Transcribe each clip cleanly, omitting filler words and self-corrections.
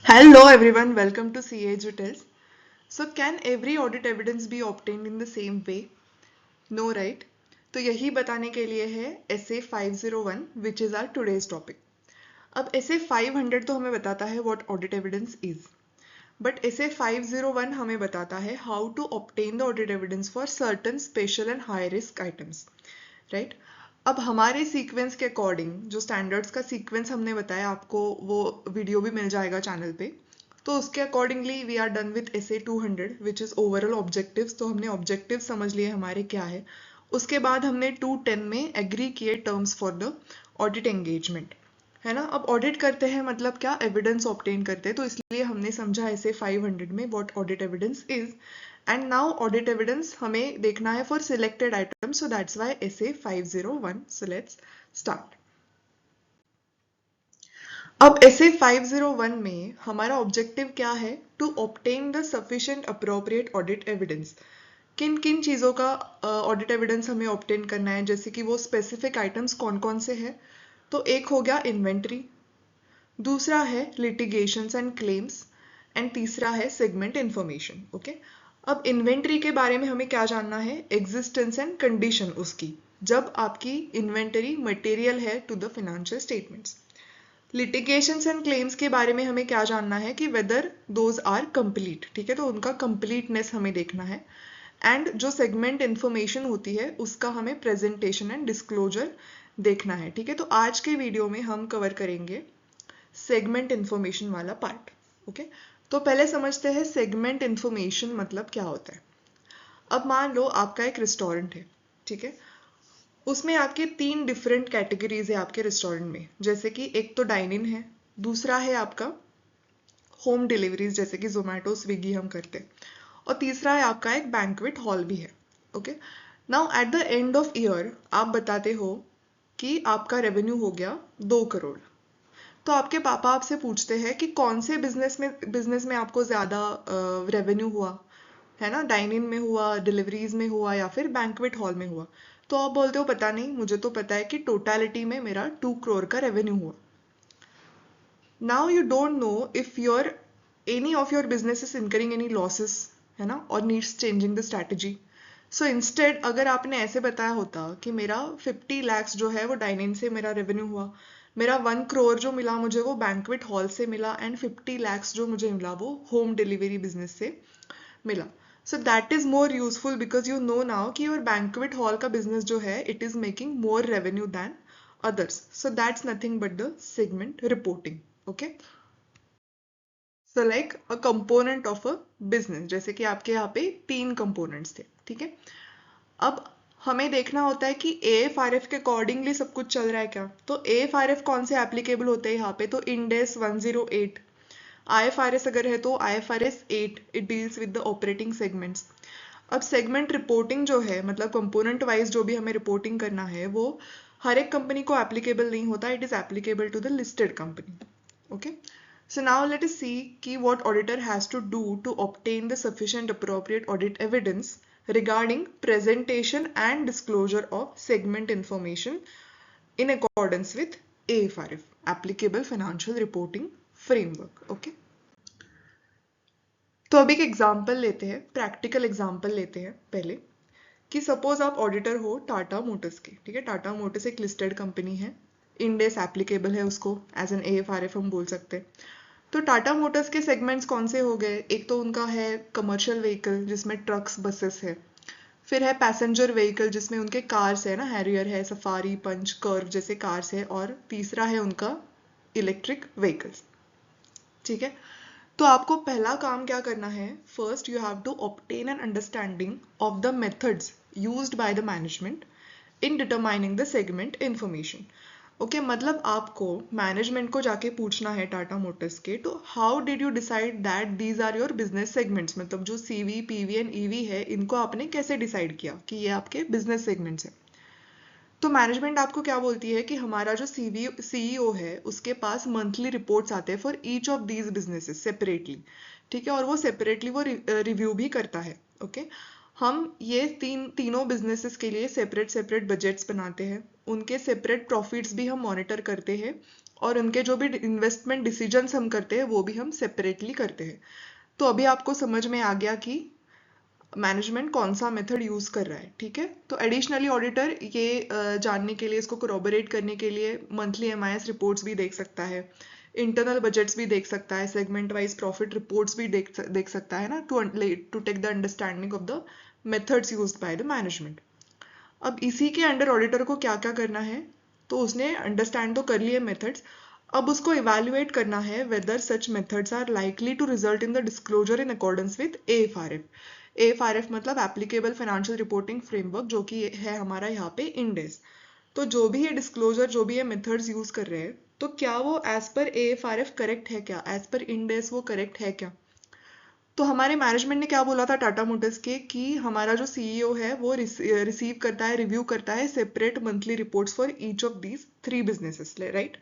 Hello everyone, welcome to CA Details. So can every audit evidence be obtained in the same way? No, right? तो यही बताने के लिए है SA 501 which is our today's topic. अब SA 500 तो हमें बताता है what audit evidence is. But SA 501 हमें बताता है how to obtain the audit evidence for certain special and high risk items. Right? अब हमारे सीक्वेंस के अकॉर्डिंग जो स्टैंडर्ड्स का सीक्वेंस हमने बताया आपको वो वीडियो भी मिल जाएगा चैनल पे, तो उसके accordingly we are done with SA 200 which is overall objectives. तो हमने ऑब्जेक्टिव समझ लिए हमारे क्या है. उसके बाद हमने 210 में एग्री किए terms for the audit engagement, है ना. अब ऑडिट करते हैं मतलब क्या, एविडेंस ऑब्टेन करते हैं. तो इसलिए हमने समझा SA 500 में what audit evidence is. And now audit evidence हमें देखना है for selected item, so that's why SA 501. So let's start. अब SA 501 में हमारा ऑब्जेक्टिव क्या है, to obtain the sufficient appropriate audit evidence. किन किन चीज़ों का ऑडिट एविडेंस हमें ऑब्टेन करना है, जैसे कि वो स्पेसिफिक आइटम्स कौन कौन से हैं. तो एक हो गया इन्वेंट्री, दूसरा है लिटिगेशंस एंड क्लेम्स, एंड तीसरा है सेगमेंट इंफॉर्मेशन. ओके. अब इन्वेंट्री के बारे में हमें क्या जानना है, एग्जिस्टेंस एंड कंडीशन उसकी, जब आपकी इन्वेंटरी मटेरियल है to the financial statements. Litigations and claims के बारे में हमें क्या जानना है कि वेदर दोज आर कंप्लीट. ठीक है, तो उनका कंप्लीटनेस हमें देखना है. एंड जो सेगमेंट इंफॉर्मेशन होती है उसका हमें प्रेजेंटेशन एंड डिस्क्लोजर देखना है. ठीक है, तो आज के वीडियो में हम कवर करेंगे सेगमेंट इंफॉर्मेशन वाला पार्ट. ओके, तो पहले समझते हैं सेगमेंट इंफॉर्मेशन मतलब क्या होता है. अब मान लो आपका एक रेस्टोरेंट है, ठीक है, उसमें आपके 3 डिफरेंट कैटेगरीज है आपके रेस्टोरेंट में. जैसे कि एक तो डाइन इन है, दूसरा है आपका होम डिलीवरीज जैसे कि जोमेटो स्विगी हम करते हैं, और तीसरा है आपका एक बैंक्वेट हॉल भी है. Okay. Now at the end of year आप बताते हो कि आपका रेवेन्यू हो गया 2 करोड़. तो आपके पापा आपसे पूछते हैं कि कौन से बिजनेस में आपको ज़्यादा रेवेन्यू हुआ, है ना, डाइन इन में हुआ, डिलीवरीज में हुआ, या फिर बैंक्वेट हॉल में हुआ. तो आप बोलते हो पता नहीं, मुझे तो पता है कि टोटलिटी में मेरा 2 करोड़ का रेवेन्यू हुआ. Now you don't know if your any of your business is incurring any losses, है ना, और needs changing the strategy. So instead अगर आपने ऐसे बताया होता कि मेरा 50 lakhs जो है वो डाइन इन से मेरा रेवेन्यू हुआ, मेरा 1 करोड़ जो मिला मुझे वो बैंक्वेट हॉल से मिला, एंड 50 lakhs जो मुझे मिला वो होम डिलीवरी बिजनेस से मिला. So that is more useful because you know now कि योर बैंक्वेट हॉल का बिजनेस जो है it is making more revenue than others. So that's nothing but the segment reporting. Okay. So like a component of a business, जैसे कि आपके यहाँ पे 3 components थे. ठीक है, अब हमें देखना होता है कि AFRF के अकॉर्डिंगली सब कुछ चल रहा है क्या. तो AFRF कौन से एप्लीकेबल होते हैं यहाँ पे, तो इंड एस 108. IFRS अगर है तो IFRS 8, it deals with the operating segments. अब सेगमेंट रिपोर्टिंग जो है मतलब कंपोनेंट वाइज जो भी हमें रिपोर्टिंग करना है वो हर एक कंपनी को एप्लीकेबल नहीं होता, it is applicable to the listed company. Okay. So now let us see कि what auditor has to do to obtain the sufficient appropriate audit evidence regarding presentation and disclosure of segment information in accordance with AFRF, Applicable Financial Reporting Framework. Okay. तो अब एक example लेते हैं, practical example लेते हैं पहले, कि suppose आप ऑडिटर हो टाटा मोटर्स के. ठीक है, टाटा मोटर्स एक लिस्टेड कंपनी है, इंड एस एप्लीकेबल है उसको, एज एन AFRF हम बोल सकते हैं. तो टाटा मोटर्स के सेगमेंट्स कौन से हो गए, एक तो उनका है कमर्शियल व्हीकल जिसमें ट्रक्स बसेस है, फिर है पैसेंजर व्हीकल जिसमें उनके कार्स है ना, हैरियर है, सफारी, पंच, कर्व जैसे कार्स है, और तीसरा है उनका इलेक्ट्रिक व्हीकल्स. ठीक है, तो आपको पहला काम क्या करना है, first you have to obtain an understanding of the methods used by the management in determining the segment information. Okay, मतलब आपको मैनेजमेंट को जाके पूछना है टाटा मोटर्स के, तो how did you decide that these are your business segments, मतलब जो CV, PV एंड EV है इनको आपने कैसे डिसाइड किया कि ये आपके बिजनेस सेगमेंट्स हैं. तो मैनेजमेंट आपको क्या बोलती है कि हमारा जो CEO है उसके पास मंथली रिपोर्ट्स आते हैं for each of these businesses separately. ठीक है, और वो सेपरेटली वो रिव्यू भी करता है. ओके. हम ये तीनों बिजनेसेस के लिए सेपरेट सेपरेट बजट्स बनाते हैं, उनके सेपरेट प्रॉफिट्स भी हम मॉनिटर करते हैं और उनके जो भी इन्वेस्टमेंट डिसीजंस हम करते हैं वो भी हम सेपरेटली करते हैं। तो अभी आपको समझ में आ गया कि मैनेजमेंट कौन सा मेथड यूज कर रहा है, ठीक है। तो एडिशनली ऑडिटर ये जानने के लिए, इसको कोरोबोरेट करने के लिए मंथली MIS रिपोर्ट्स भी देख सकता है, इंटरनल बजट्स भी देख सकता है, सेगमेंट वाइज प्रॉफिट रिपोर्ट्स भी देख सकता है ना, to take the understanding of the methods used by the management. अब इसी के अंडर ऑडिटर को क्या क्या करना है, तो उसने अंडरस्टैंड तो कर लिए मेथड्स, अब उसको इवेल्युएट करना है whether such methods are likely to result in the disclosure in accordance with AFRF। AFRF मतलब एप्लीकेबल फाइनेंशियल रिपोर्टिंग फ्रेमवर्क, जो कि है हमारा यहाँ पे इंड एस। तो जो भी ये डिस्क्लोजर, जो भी ये मेथड्स यूज कर रहे हैं, तो क्या वो एज पर AFRF करेक्ट है क्या, एज पर इंड एस वो करेक्ट है क्या। तो हमारे मैनेजमेंट ने क्या बोला था टाटा मोटर्स के, कि हमारा जो CEO है वो रिसीव करता है, रिव्यू करता है separate monthly reports for each of these 3 businesses, right.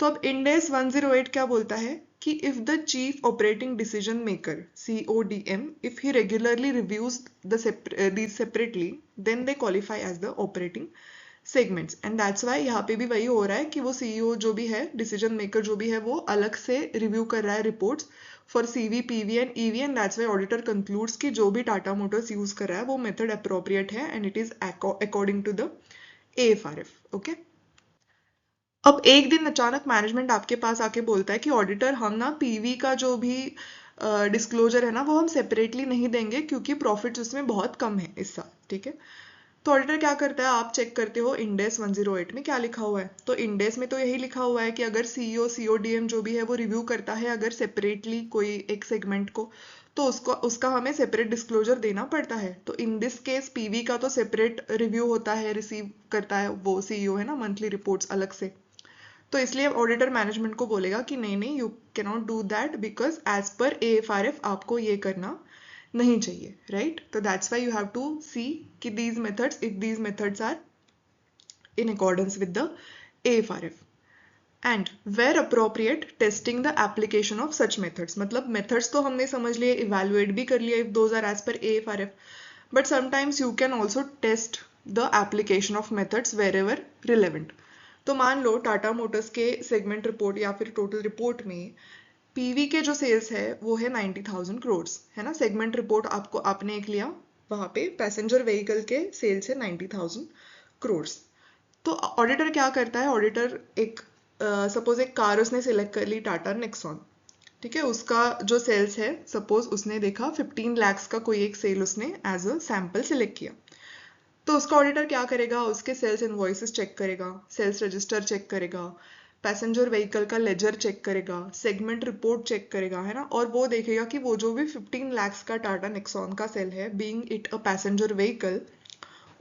तो अब इंड एस 108 क्या बोलता है कि if the chief operating decision maker CODM if he regularly reviews these separately then they qualify as the operating segments. And that's why यहाँ पे भी वही हो रहा है कि वो CEO जो भी है, डिसीजन मेकर जो भी है, वो अलग से रिव्यू कर रहा है reports for CV, PV and EV। And that's Y auditor concludes कि जो भी टाटा मोटर्स यूज कर रहा है वो मेथड अप्रोप्रिएट है and it is according to the AFRF, okay. अब एक दिन अचानक मैनेजमेंट आपके पास आके बोलता है कि ऑडिटर, हम ना PV का जो भी डिस्क्लोजर है ना वो हम सेपरेटली नहीं देंगे क्योंकि प्रॉफिट्स उसमें बहुत कम है इस साल, ठीक है। तो ऑडिटर क्या करता है, आप चेक करते हो इंडेस 108 में क्या लिखा हुआ है। तो इंडेस में तो यही लिखा हुआ है कि अगर CEO CODM जो भी है वो रिव्यू करता है अगर सेपरेटली कोई एक सेगमेंट को, तो उसका हमें सेपरेट डिस्क्लोजर देना पड़ता है। तो इन दिस केस PV का तो सेपरेट रिव्यू होता है, रिसीव करता है वो CEO, है ना, मंथली रिपोर्ट्स अलग से। तो इसलिए ऑडिटर मैनेजमेंट को बोलेगा कि नहीं नहीं, you can not do that because as per AFRF आपको ये करना नहीं चाहिए, राइट। तो that's why you have to see कि these methods, if these methods are in accordance with the AFRF and where appropriate testing the application of such methods। मतलब methods तो हमने समझ लिए, evaluate भी कर लिया if those are as per AFRF, but sometimes you can also test the application of methods wherever relevant। तो मान लो टाटा मोटर्स के सेगमेंट रिपोर्ट या फिर टोटल रिपोर्ट में PV के जो सेल्स है वो है 90,000 करोड़, है ना। सेगमेंट रिपोर्ट आपने एक लिया, वहां पे पैसेंजर व्हीकल के सेल्स है 90,000 करोड़। तो ऑडिटर क्या करता है, ऑडिटर एक सपोज एक कार उसने सिलेक्ट कर ली, टाटा नेक्सॉन, ठीक है। उसका जो सेल्स है, सपोज उसने देखा 15 लाख का कोई एक सेल उसने एज अ सैंपल सिलेक्ट किया। तो उसका ऑडिटर क्या करेगा, उसके सेल्स इनवॉइसेस चेक करेगा, सेल्स रजिस्टर चेक करेगा, पैसेंजर व्हीकल का लेजर चेक करेगा, सेगमेंट रिपोर्ट चेक करेगा, है ना। और वो देखेगा कि वो जो भी 15 लाख का टाटा नेक्सॉन का सेल है, being it a passenger vehicle,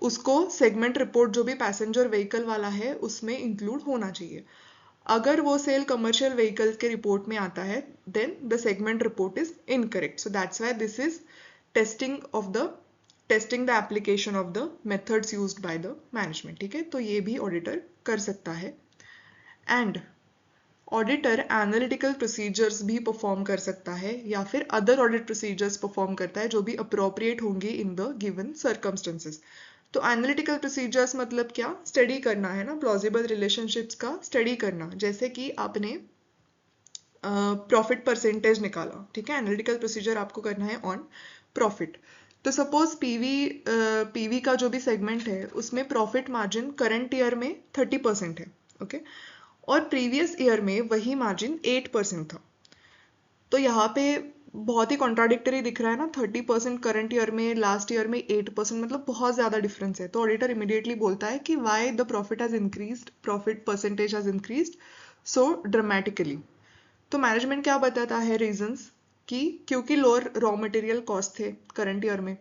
उसको सेगमेंट रिपोर्ट जो भी पैसेंजर व्हीकल वाला है उसमें इंक्लूड होना चाहिए। अगर वो सेल कमर्शियल व्हीकल्स के रिपोर्ट में आता है then the segment report is incorrect. So that's why this is testing the application of the methods used by the management, ठीक है। तो ये भी ऑडिटर कर सकता है। एंड ऑडिटर एनालिटिकल प्रोसीजर्स भी परफॉर्म कर सकता है या फिर अदर ऑडिट प्रोसीजर्स परफॉर्म करता है जो भी अप्रोप्रिएट होंगे इन द गिवन सर्कमस्टेंसेस। तो एनालिटिकल प्रोसीजर्स मतलब क्या, स्टडी करना, है ना, प्लॉजिबल रिलेशनशिप्स का स्टडी करना। जैसे कि आपने प्रॉफिट परसेंटेज निकाला, ठीक है, एनालिटिकल प्रोसीजर आपको करना है ऑन प्रॉफिट। तो सपोज PV का जो भी सेगमेंट है उसमें प्रॉफिट मार्जिन करंट ईयर में 30% है, ओके, और प्रीवियस ईयर में वही मार्जिन 8% था। तो यहाँ पे बहुत ही कॉन्ट्राडिक्टरी दिख रहा है ना, 30% करंट ईयर में, लास्ट ईयर में 8%, मतलब बहुत ज्यादा डिफरेंस है। तो ऑडिटर इमीडिएटली बोलता है कि why the profit has increased, profit percentage has increased so dramatically. तो मैनेजमेंट क्या बताता है रीजंस, कि क्योंकि लोअर रॉ मटेरियल कॉस्ट थे करंट ईयर में,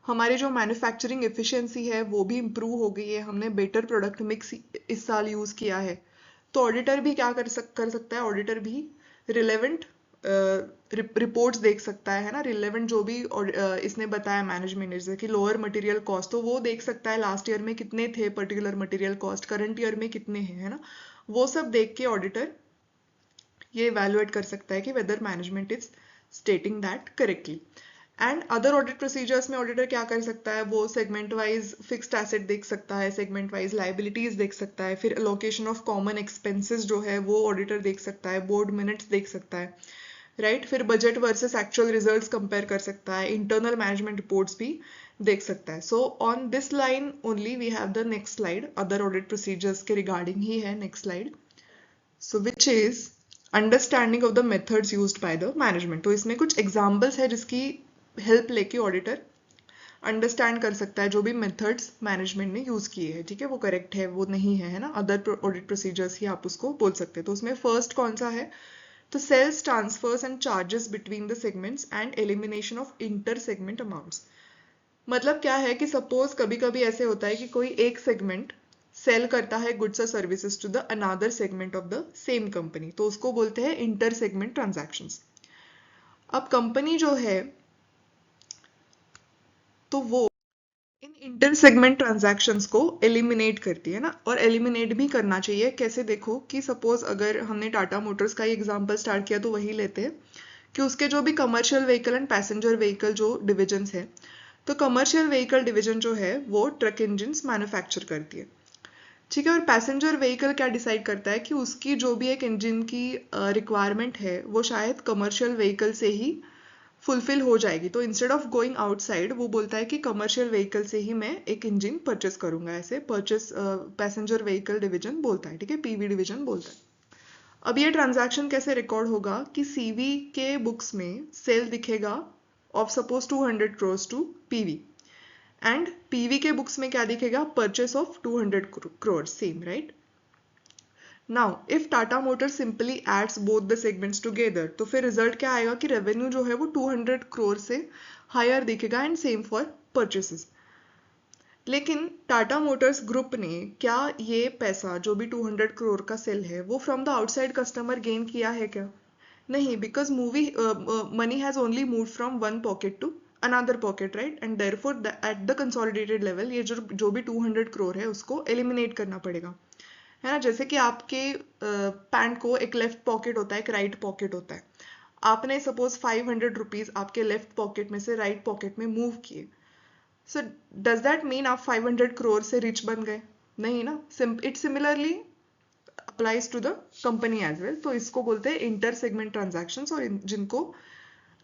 हमारी जो मैन्युफैक्चरिंग एफिशिएंसी है वो भी इम्प्रूव हो गई है, हमने बेटर प्रोडक्ट मिक्स इस साल यूज किया है। तो ऑडिटर भी क्या कर सकता है, ऑडिटर भी रिलेवेंट रिपोर्ट्स देख सकता है ना, रिलेवेंट जो भी इसने बताया मैनेजमेंट ने, जैसे कि लोअर मटेरियल कॉस्ट, तो वो देख सकता है लास्ट ईयर में कितने थे particular material cost, current year में कितने हैं, है ना। वो सब देख के ऑडिटर ये इवेल्युएट कर सकता है कि whether management is stating that correctly. And other audit procedures में ऑडिटर क्या कर सकता है, वो सेगमेंट वाइज फिक्स्ड एसेट देख सकता है, सेगमेंट वाइज लाइबिलिटीज देख सकता है, फिर अलोकेशन ऑफ कॉमन एक्सपेंसेस जो है वो ऑडिटर देख सकता है, बोर्ड मिनट्स देख सकता है, राइट फिर budget versus actual results compare कर सकता है, इंटरनल मैनेजमेंट रिपोर्ट्स भी देख सकता है. So on this line only we have the next slide, other audit procedures के रिगार्डिंग ही है next slide. So which is understanding of the methods used by the management. तो इसमें कुछ एग्जांपल्स है जिसकी हेल्प लेके ऑडिटर अंडरस्टैंड कर सकता है जो भी मेथड्स मैनेजमेंट ने यूज किए हैं. ठीक है, वो करेक्ट है वो नहीं है ना, अदर ऑडिट प्रोसीजर्स ही आप उसको बोल सकते हैं. तो उसमें फर्स्ट कौन सा है, तो sales transfers and charges between the segments and elimination of inter segment amounts. मतलब क्या है कि सपोज कभी कभी ऐसे होता है कि कोई एक सेगमेंट सेल करता है गुड्स और services to the another segment of the same company, तो उसको बोलते हैं इंटर सेगमेंट ट्रांजैक्शंस. अब कंपनी जो है तो वो इन इंटर सेगमेंट ट्रांजैक्शंस को एलिमिनेट करती है ना, और एलिमिनेट भी करना चाहिए. कैसे, देखो कि सपोज अगर हमने टाटा मोटर्स का ही एग्जांपल स्टार्ट किया तो वही लेते हैं कि उसके जो भी commercial vehicle and passenger vehicle जो डिविजन्स है, तो कमर्शियल व्हीकल डिवीजन जो है वो ट्रक इंजिन्स मैन्युफैक्चर करती है. ठीक है, और पैसेंजर व्हीकल क्या डिसाइड करता है कि उसकी जो भी एक इंजन की रिक्वायरमेंट है वो शायद कमर्शियल व्हीकल से ही फुलफिल हो जाएगी. तो इंस्टेड ऑफ गोइंग आउटसाइड वो बोलता है कि कमर्शियल व्हीकल से ही मैं एक इंजन परचेस करूंगा. ऐसे परचेस पैसेंजर व्हीकल डिवीजन बोलता है. ठीक है, पीवी डिवीजन बोलता है. अब ये ट्रांजैक्शन कैसे रिकॉर्ड होगा कि सीवी के बुक्स में सेल दिखेगा of suppose 200 crores to PV, and PV के बुक्स में क्या दिखेगा, purchase of 200 crores, same right. Now if Tata motor simply adds both the segments together, तो फिर रिजल्ट क्या आएगा कि रेवेन्यू जो है वो 200 crore से हायर दिखेगा एंड सेम फॉर परचेसेस. लेकिन टाटा मोटर्स ग्रुप ने क्या ये पैसा जो भी 200 crore का सेल है वो from the outside customer gain किया है क्या, नहीं, because movie money has only move from one pocket to another pocket, right, and therefore at the consolidated level ये जो भी 200 crore है उसको एलिमिनेट करना पड़ेगा, है ना. जैसे कि आपके पैंट को एक लेफ्ट पॉकेट होता है, एक राइट पॉकेट होता है. आपने सपोज 500 रुपीज आपके लेफ्ट पॉकेट में से राइट पॉकेट में मूव किए, सो डज दैट मीन आप 500 crore से रिच बन गए, नहीं ना. It similarly applies to the company as well. तो इसको बोलते हैं इंटर सेगमेंट ट्रांजैक्शंस, और जिनको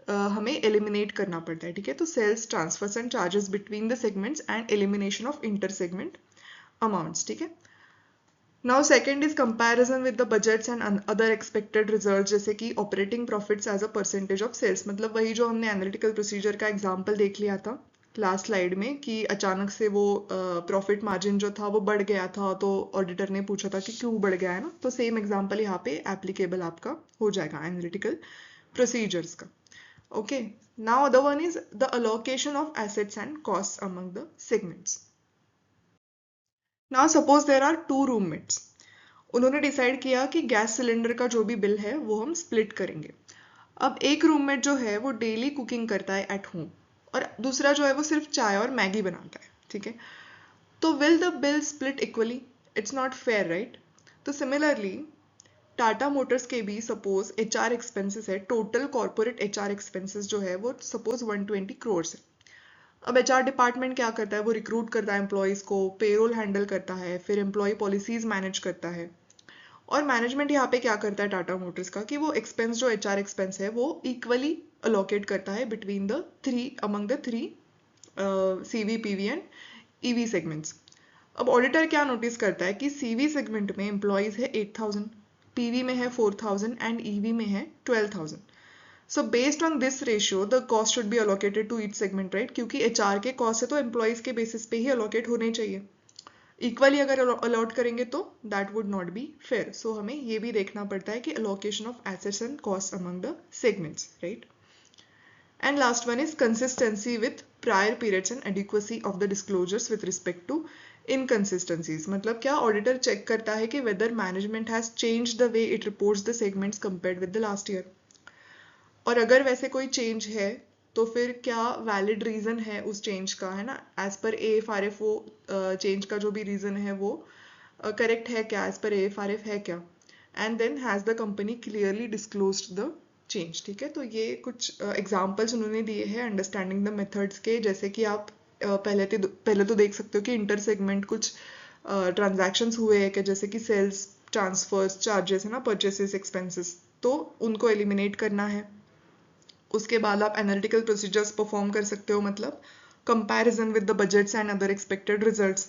हमें एलिमिनेट करना पड़ता है. ठीक है, तो sales transfers and charges between the segments and elimination of inter segment amounts. ठीक है. Now second is comparison with the budgets and other expected result, जैसे कि operating profits as a percentage of sales. मतलब वही जो हमने analytical procedure का example देख लिया था लास्ट स्लाइड में कि अचानक से वो प्रॉफिट मार्जिन जो था वो बढ़ गया था, तो ऑडिटर ने पूछा था कि क्यों बढ़ गया है ना. तो सेम एग्जांपल यहाँ पे एप्लीकेबल आपका हो जाएगा एनालिटिकल प्रोसीजर्स का. Okay, now other one is the allocation of assets and costs among the segments. Now suppose there are two roommates. उन्होंने डिसाइड किया कि गैस सिलेंडर का जो भी बिल है वो हम स्प्लिट करेंगे. अब एक रूममेट जो है वो डेली कुकिंग करता है एट होम, और दूसरा जो है वो सिर्फ चाय और मैगी बनाता है. ठीक है, तो will the bill split equally, it's not fair, right. तो सिमिलरली टाटा मोटर्स के भी सपोज HR एक्सपेंसेस है, टोटल कॉर्पोरेट HR एक्सपेंसेस जो है वो सपोज 120 crores है. अब HR डिपार्टमेंट क्या करता है, वो रिक्रूट करता है एम्प्लॉयज़ को, पेरोल हैंडल करता है, फिर एम्प्लॉय पॉलिसीज मैनेज करता है. और मैनेजमेंट यहाँ पे क्या करता है टाटा मोटर्स का कि वो एक्सपेंस जो HR एक्सपेंस है वो इक्वली अलोकेट करता है between the three among the three CV, PV and EV segments. अब ऑडिटर क्या नोटिस करता है कि CV सेगमेंट में एम्प्लॉयज है 8000, PV में है 4000 एंड EV में है 12000. So based on this ratio the cost should be allocated to each segment, right, क्योंकि HR के कॉस्ट है तो एम्प्लॉयज के बेसिस पे ही अलोकेट होने चाहिए. इक्वली अगर अलॉट करेंगे तो that would not be fair. So हमें ये भी देखना पड़ता है कि allocation of assets and cost among the segments, right. And last one is consistency with prior periods and adequacy of the disclosures with respect to inconsistencies. मतलब क्या auditor check करता है कि whether management has change the way it reports the segments compared with the last year. और अगर वैसे कोई change है तो फिर क्या वैलिड रीजन है उस चेंज का, है ना. एज पर AFRF वो चेंज का जो भी रीजन है वो करेक्ट है क्या, एज पर AFRF है क्या. And then has the company clearly disclosed the change. ठीक है, तो ये कुछ एग्जांपल्स उन्होंने दिए हैं अंडरस्टैंडिंग द मेथड्स के, जैसे कि आप पहले तो देख सकते हो कि इंटर सेगमेंट कुछ ट्रांजैक्शंस हुए हैं कि जैसे कि सेल्स, ट्रांसफर्स, चार्जेस है ना, परचेसेस, एक्सपेंसेस, तो उनको एलिमिनेट करना है। उसके बाद आप एनालिटिकल प्रोसीजर्स परफॉर्म कर सकते हो, मतलब comparison with the budgets and other expected results.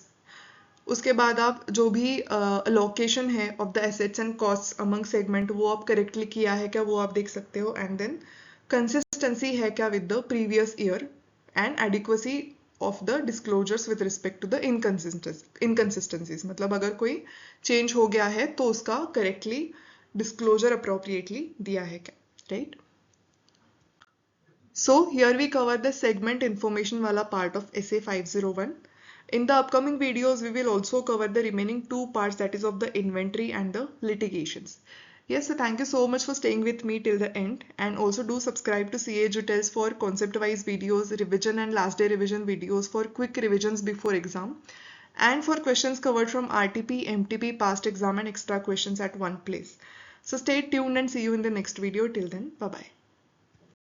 उसके बाद आप जो भी अलोकेशन है of the assets and costs among segment, वो आप करेक्टली किया है क्या, वो आप देख सकते हो। एंड देन कंसिस्टेंसी है क्या with the previous year, and adequacy of the disclosures with respect to the inconsistencies, मतलब अगर कोई चेंज हो गया है तो उसका करेक्टली डिस्क्लोजर अप्रोप्रिएटली दिया है क्या, right. So here we cover the segment information wala part of essay 501. In the upcoming videos, we will also cover the remaining two parts, that is of the inventory and the litigations. Yes, so thank you so much for staying with me till the end, and also do subscribe to CA Jutels for concept-wise videos, revision and last day revision videos for quick revisions before exam, and for questions covered from RTP, MTP, past exam and extra questions at one place. So stay tuned and see you in the next video. Till then, bye-bye.